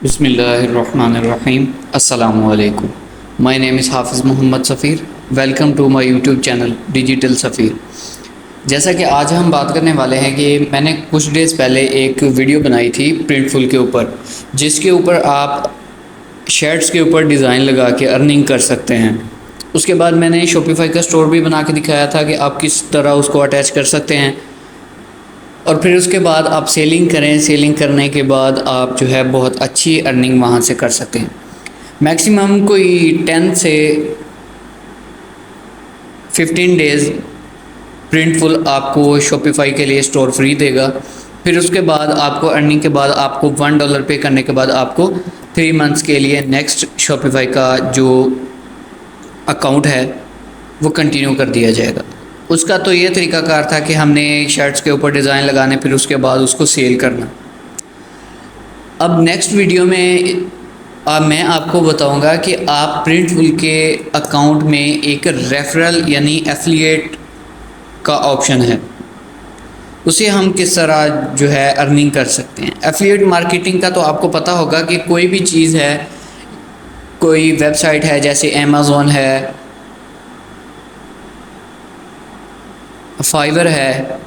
बिस्मिल्लाहिर्रहमानिर्रहीम। अस्सलामुअलैकुम। My name is Hafiz Mohammed Safir. Welcome to my YouTube channel digital Safir. जैसा कि आज हम बात करने वाले हैं कि मैंने कुछ डेज़ पहले एक वीडियो बनाई थी प्रिंटफुल के ऊपर, जिसके ऊपर आप शर्ट्स के ऊपर डिज़ाइन लगा के अर्निंग कर सकते हैं। उसके बाद मैंने शॉपिफाई का स्टोर भी बना के दिखाया था कि आप किस तरह उसको अटैच कर सकते हैं और फिर उसके बाद आप सेलिंग करें। सेलिंग करने के बाद आप जो है बहुत अच्छी अर्निंग वहाँ से कर सकते हैं। मैक्सिमम कोई 10 से 15 डेज़ प्रिंटफुल आपको शॉपिफाई के लिए स्टोर फ्री देगा। फिर उसके बाद आपको अर्निंग के बाद आपको $1 पे करने के बाद आपको 3 मंथ्स के लिए नेक्स्ट शॉपिफाई का जो अकाउंट है वो कंटिन्यू कर दिया जाएगा। उसका तो ये तरीक़ाकार था कि हमने शर्ट्स के ऊपर डिज़ाइन लगाने, फिर उसके बाद उसको सेल करना। अब नेक्स्ट वीडियो में मैं आपको बताऊंगा कि आप प्रिंटफुल के अकाउंट में एक रेफरल यानी एफिलिएट का ऑप्शन है, उसे हम किस तरह जो है अर्निंग कर सकते हैं। एफिलिएट मार्केटिंग का तो आपको पता होगा कि कोई भी चीज़ है, कोई वेबसाइट है जैसे अमेज़ॉन है, फाइवर है,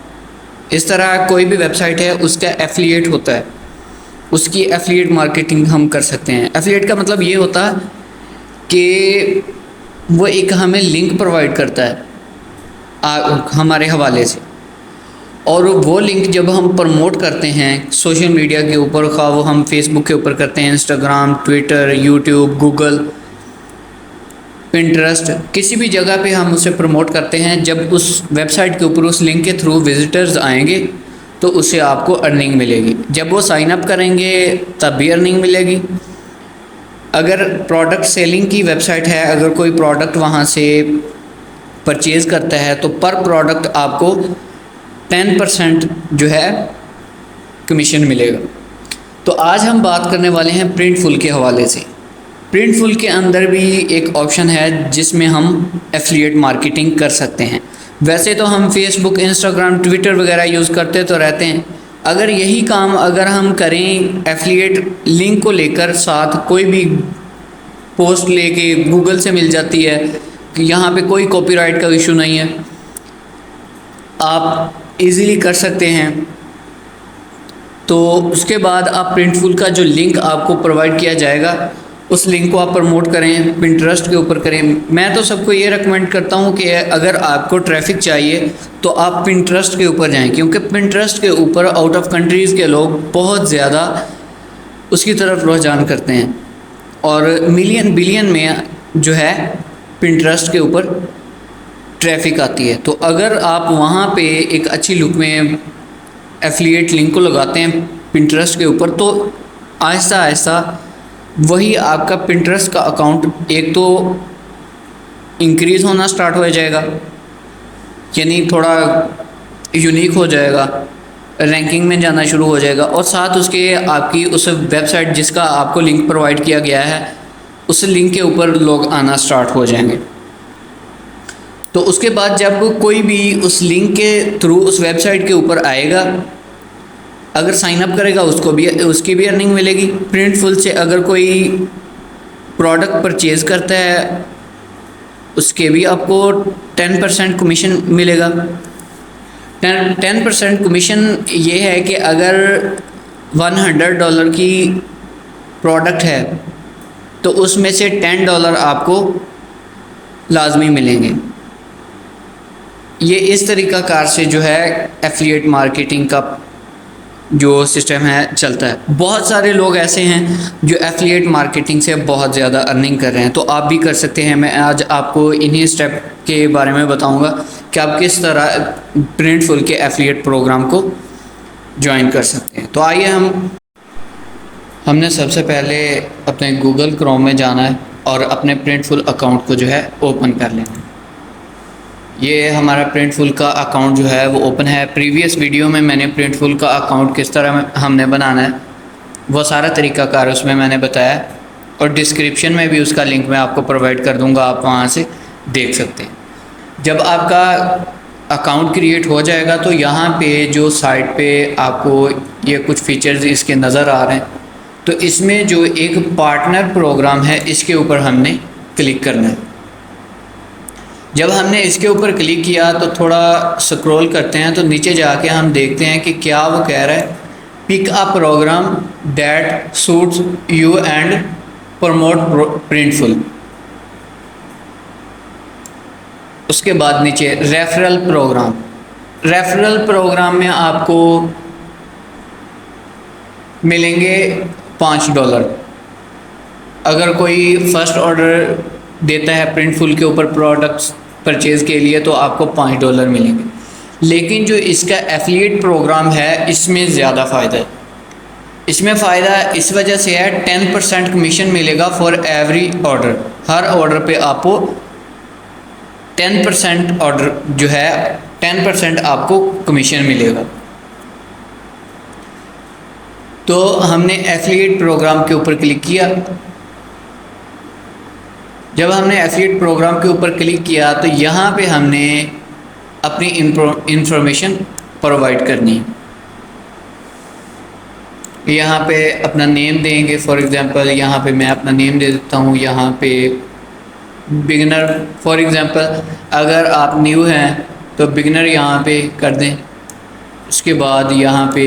इस तरह कोई भी वेबसाइट है उसका एफिलिएट होता है, उसकी एफिलिएट मार्केटिंग हम कर सकते हैं। एफिलिएट का मतलब ये होता है कि वो एक हमें लिंक प्रोवाइड करता है हमारे हवाले से, और वो लिंक जब हम प्रमोट करते हैं सोशल मीडिया के ऊपर, खा वो हम फेसबुक के ऊपर करते हैं, Instagram, Twitter, YouTube, Google, Pinterest, किसी भी जगह पे हम उसे प्रमोट करते हैं, जब उस वेबसाइट के ऊपर उस लिंक के थ्रू विजिटर्स आएंगे तो उससे आपको अर्निंग मिलेगी। जब वो साइन अप करेंगे तब भी अर्निंग मिलेगी। अगर प्रोडक्ट सेलिंग की वेबसाइट है, अगर कोई प्रोडक्ट वहाँ से परचेज़ करता है तो पर प्रोडक्ट आपको 10% जो है कमीशन मिलेगा। तो आज हम बात करने वाले हैं प्रिंटफुल के हवाले से। प्रिंटफुल के अंदर भी एक ऑप्शन है जिसमें हम एफिलिएट मार्केटिंग कर सकते हैं। वैसे तो हम फेसबुक, इंस्टाग्राम, ट्विटर वगैरह यूज़ करते तो रहते हैं। अगर यही काम अगर हम करें एफिलिएट लिंक को लेकर, साथ कोई भी पोस्ट लेके गूगल से मिल जाती है कि यहाँ पे कोई कॉपीराइट का इशू नहीं है, आप इजीली कर सकते हैं। तो उसके बाद आप प्रिंटफुल का जो लिंक आपको प्रोवाइड किया जाएगा उस लिंक को आप प्रमोट करें, पिंटरेस्ट के ऊपर करें। मैं तो सबको ये रेकमेंड करता हूँ कि अगर आपको ट्रैफिक चाहिए तो आप पिंटरेस्ट के ऊपर जाएं, क्योंकि पिंटरेस्ट के ऊपर आउट ऑफ कंट्रीज़ के लोग बहुत ज़्यादा उसकी तरफ रुझान करते हैं और मिलियन बिलियन में जो है पिंटरेस्ट के ऊपर ट्रैफिक आती है। तो अगर आप वहाँ पे एक अच्छी लुक में एफिलिएट लिंक को लगाते हैं पिंटरेस्ट के ऊपर, तो आहिस्ता आहिस्ता वही आपका पिंटरेस्ट का अकाउंट एक तो इंक्रीज़ होना स्टार्ट हो जाएगा, यानी थोड़ा यूनिक हो जाएगा, रैंकिंग में जाना शुरू हो जाएगा, और साथ उसके आपकी उस वेबसाइट जिसका आपको लिंक प्रोवाइड किया गया है उस लिंक के ऊपर लोग आना स्टार्ट हो जाएंगे। तो उसके बाद जब कोई भी उस लिंक के थ्रू उस वेबसाइट के ऊपर आएगा, अगर साइन अप करेगा उसकी भी अर्निंग मिलेगी। प्रिंटफुल से अगर कोई प्रोडक्ट परचेज़ करता है उसके भी आपको 10% कमीशन मिलेगा। 10% कमीशन ये है कि अगर $100 की प्रोडक्ट है तो उसमें से $10 आपको लाजमी मिलेंगे। ये इस तरीक़ाकार से जो है एफिलिएट मार्केटिंग का जो सिस्टम है चलता है। बहुत सारे लोग ऐसे हैं जो एफिलिएट मार्केटिंग से बहुत ज़्यादा अर्निंग कर रहे हैं, तो आप भी कर सकते हैं। मैं आज आपको इन्हीं स्टेप के बारे में बताऊंगा कि आप किस तरह प्रिंटफुल के एफिलिएट प्रोग्राम को ज्वाइन कर सकते हैं। तो आइए हमने सबसे पहले अपने गूगल क्रोम में जाना है और अपने प्रिंटफुल अकाउंट को जो है ओपन कर लेना है। ये हमारा प्रिंटफुल का अकाउंट जो है वो ओपन है। प्रीवियस वीडियो में मैंने प्रिंटफुल का अकाउंट किस तरह हमने बनाना है वो सारा तरीक़ाकार उसमें मैंने बताया, और डिस्क्रिप्शन में भी उसका लिंक मैं आपको प्रोवाइड कर दूंगा, आप वहाँ से देख सकते हैं। जब आपका अकाउंट क्रिएट हो जाएगा तो यहाँ पे जो साइट पे आपको ये कुछ फ़ीचर्स इसके नज़र आ रहे हैं, तो इसमें जो एक पार्टनर प्रोग्राम है इसके ऊपर हमने क्लिक करना है। जब हमने इसके ऊपर क्लिक किया तो थोड़ा स्क्रॉल करते हैं तो नीचे जाके हम देखते हैं कि क्या वो कह रहा है, pick a program that suits you and promote Printful. उसके बाद नीचे रेफरल प्रोग्राम, रेफरल प्रोग्राम में आपको मिलेंगे $5। अगर कोई फर्स्ट ऑर्डर देता है प्रिंटफुल के ऊपर प्रोडक्ट्स परचेज़ के लिए तो आपको $5 मिलेंगे। लेकिन जो इसका एफिलिएट प्रोग्राम है इसमें ज़्यादा फ़ायदा है। इसमें फ़ायदा इस वजह से है 10% कमीशन मिलेगा for every order. Her order पे आपको 10% ऑर्डर जो है 10% आपको कमीशन मिलेगा। तो हमने एफिलिएट प्रोग्राम के ऊपर क्लिक किया। जब हमने एफिलिएट प्रोग्राम के ऊपर क्लिक किया तो यहाँ पे हमने अपनी इंफॉर्मेशन प्रोवाइड करनी है। यहाँ पे अपना नेम देंगे, फॉर एग्ज़ाम्पल यहाँ पे मैं अपना नेम दे देता हूँ, यहाँ पे बिगिनर फॉर एग्ज़ाम्पल। अगर आप न्यू हैं तो बिगिनर यहाँ पे कर दें। उसके बाद यहाँ पे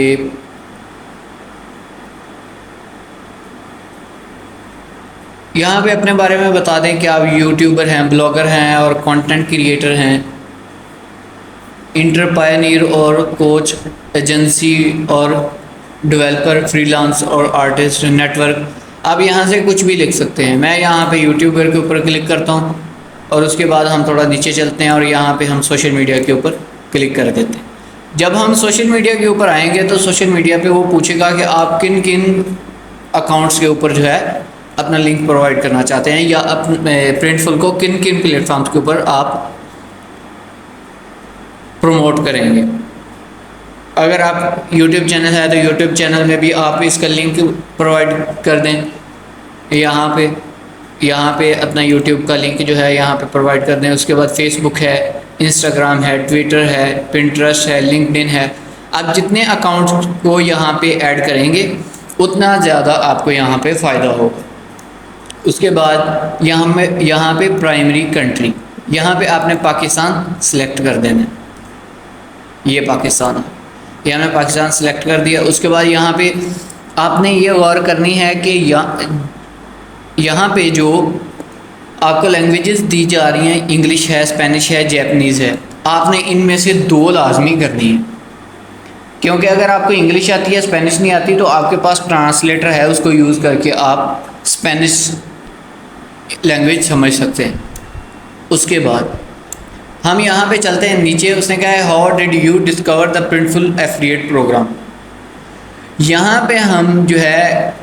अपने बारे में बता दें कि आप यूट्यूबर हैं, ब्लॉगर हैं और कंटेंट क्रिएटर हैं, इंटरप्रेन्योर और कोच, एजेंसी और डेवलपर, फ्रीलांस और आर्टिस्ट, नेटवर्क। आप यहाँ से कुछ भी लिख सकते हैं। मैं यहाँ पे यूट्यूबर के ऊपर क्लिक करता हूँ और उसके बाद हम थोड़ा नीचे चलते हैं और यहाँ पे हम सोशल मीडिया के ऊपर क्लिक कर देते हैं। जब हम सोशल मीडिया के ऊपर आएंगे तो सोशल मीडिया पे वो पूछेगा कि आप किन किन अकाउंट्स के ऊपर जो है अपना लिंक प्रोवाइड करना चाहते हैं या अपने प्रिंटफुल को किन किन प्लेटफॉर्म्स के ऊपर आप प्रमोट करेंगे। अगर आप YouTube चैनल है तो YouTube चैनल में भी आप इसका लिंक प्रोवाइड कर दें। यहाँ पे अपना YouTube का लिंक जो है यहाँ पे प्रोवाइड कर दें। उसके बाद फेसबुक है, इंस्टाग्राम है, ट्विटर है, पिंटरेस्ट है, लिंक्डइन है। आप जितने अकाउंट्स को यहाँ पे ऐड करेंगे उतना ज़्यादा आपको यहाँ पे फ़ायदा होगा। उसके बाद यहाँ पे प्राइमरी कंट्री, यहाँ पे आपने पाकिस्तान सेलेक्ट कर देना है। ये पाकिस्तान है, ये हमने पाकिस्तान सेलेक्ट कर दिया। उसके बाद यहाँ पे आपने ये गौर करनी है कि यहाँ पे जो आपको लैंग्वेजेस दी जा रही हैं, इंग्लिश है, स्पेनिश है, जैपनीज़ है, आपने इनमें से 2 लाजमी करनी है। क्योंकि अगर आपको इंग्लिश आती है, स्पेनिश नहीं आती, तो आपके पास ट्रांसलेटर है, उसको यूज़ करके आप स्पेनिश लैंग्वेज समझ सकते हैं। उसके बाद हम यहाँ पे चलते हैं नीचे। उसने कहा है how did you discover the Printful affiliate program. यहाँ पे हम जो है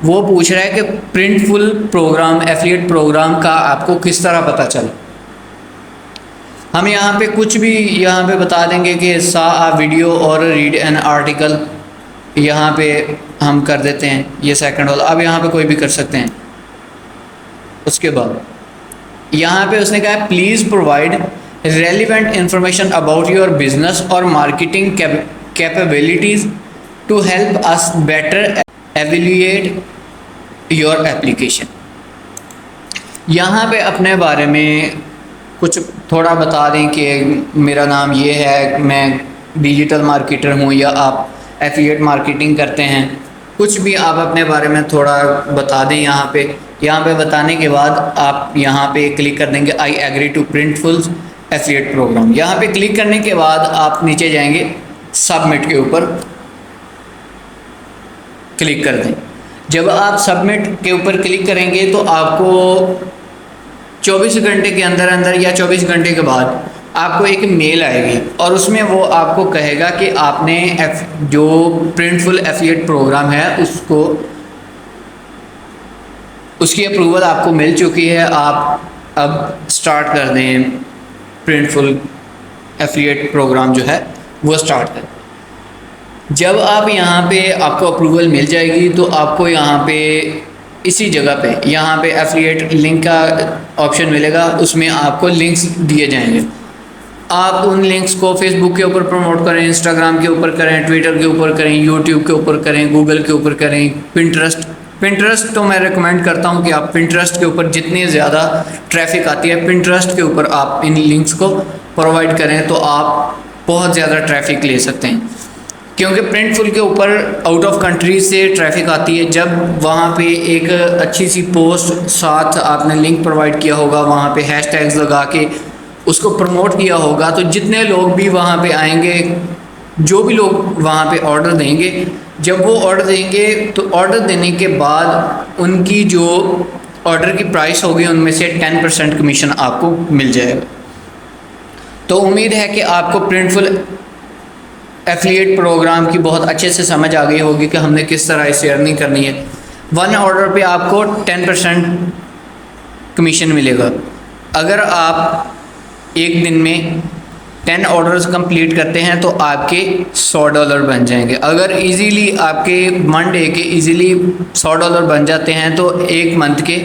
वो पूछ रहा है कि प्रिंटफुल प्रोग्राम, एफिलिएट प्रोग्राम का आपको किस तरह पता चला। हम यहाँ पे कुछ भी यहाँ पे बता देंगे कि सा आ वीडियो और रीड एन आर्टिकल, यहाँ पे हम कर देते हैं ये सेकंड वाला। अब यहाँ पे कोई भी कर सकते हैं। उसके बाद यहाँ पे उसने कहा है please provide relevant information about your business और marketing capabilities to help us better evaluate your application. यहाँ पे अपने बारे में कुछ थोड़ा बता दें कि मेरा नाम ये है, मैं डिजिटल मार्केटर हूँ, या आप एफिलिएट मार्केटिंग करते हैं। कुछ भी आप अपने बारे में थोड़ा बता दें। यहाँ पे बताने के बाद आप यहाँ पे क्लिक कर देंगे I agree to Printful affiliate program. यहाँ पे क्लिक करने के बाद आप नीचे जाएंगे, सबमिट के ऊपर क्लिक कर दें। जब आप सबमिट के ऊपर क्लिक करेंगे तो आपको 24 घंटे के अंदर या 24 घंटे के बाद आपको एक मेल आएगी और उसमें वो आपको कहेगा कि आपने जो प्रिंटफुल एफिलिएट प्रोग्राम है उसकी अप्रूवल आपको मिल चुकी है। आप अब स्टार्ट कर दें प्रिंटफुल एफिलिएट प्रोग्राम जो है वो स्टार्ट करें। जब आप यहाँ पे आपको अप्रूवल मिल जाएगी तो आपको यहाँ पे इसी जगह पे यहाँ पे एफिलिएट लिंक का ऑप्शन मिलेगा, उसमें आपको लिंक्स दिए जाएंगे। आप उन लिंक्स को फेसबुक के ऊपर प्रमोट करें, इंस्टाग्राम के ऊपर करें, ट्विटर के ऊपर करें, यूट्यूब के ऊपर करें, गूगल के ऊपर करें, पिंटरेस्ट तो मैं रिकमेंड करता हूं कि आप पिंटरेस्ट के ऊपर जितनी ज़्यादा ट्रैफिक आती है पिंटरेस्ट के ऊपर आप इन लिंक्स को प्रोवाइड करें तो आप बहुत ज़्यादा ट्रैफिक ले सकते हैं। क्योंकि प्रिंटफुल के ऊपर आउट ऑफ कंट्री से ट्रैफिक आती है। जब वहाँ पे एक अच्छी सी पोस्ट साथ आपने लिंक प्रोवाइड किया होगा, वहाँ पे हैशटैग्स लगा के उसको प्रमोट किया होगा, तो जितने लोग भी वहाँ पे आएंगे, जो भी लोग वहाँ पे ऑर्डर देंगे, जब वो ऑर्डर देंगे तो ऑर्डर देने के बाद उनकी जो ऑर्डर की प्राइस होगी उनमें से 10% कमीशन आपको मिल जाएगा। तो उम्मीद है कि आपको प्रिंटफुल एफिलिएट प्रोग्राम की बहुत अच्छे से समझ आ गई होगी कि हमने किस तरह इसे अर्निंग करनी है। 1 ऑर्डर पे आपको 10% कमीशन मिलेगा। अगर आप एक दिन में 10 ऑर्डर्स कंप्लीट करते हैं तो आपके $100 बन जाएंगे। अगर इजीली आपके मंडे के इजीली $100 बन जाते हैं तो एक मंथ के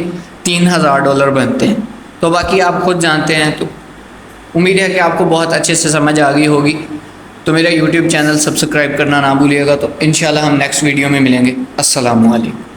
$3000 बनते हैं। तो बाकी आप खुद जानते हैं। तो उम्मीद है कि आपको बहुत अच्छे से समझ आ गई होगी। तो मेरा YouTube चैनल सब्सक्राइब करना ना भूलिएगा। तो इंशाल्लाह हम नेक्स्ट वीडियो में मिलेंगे। अस्सलामु अलैकुम।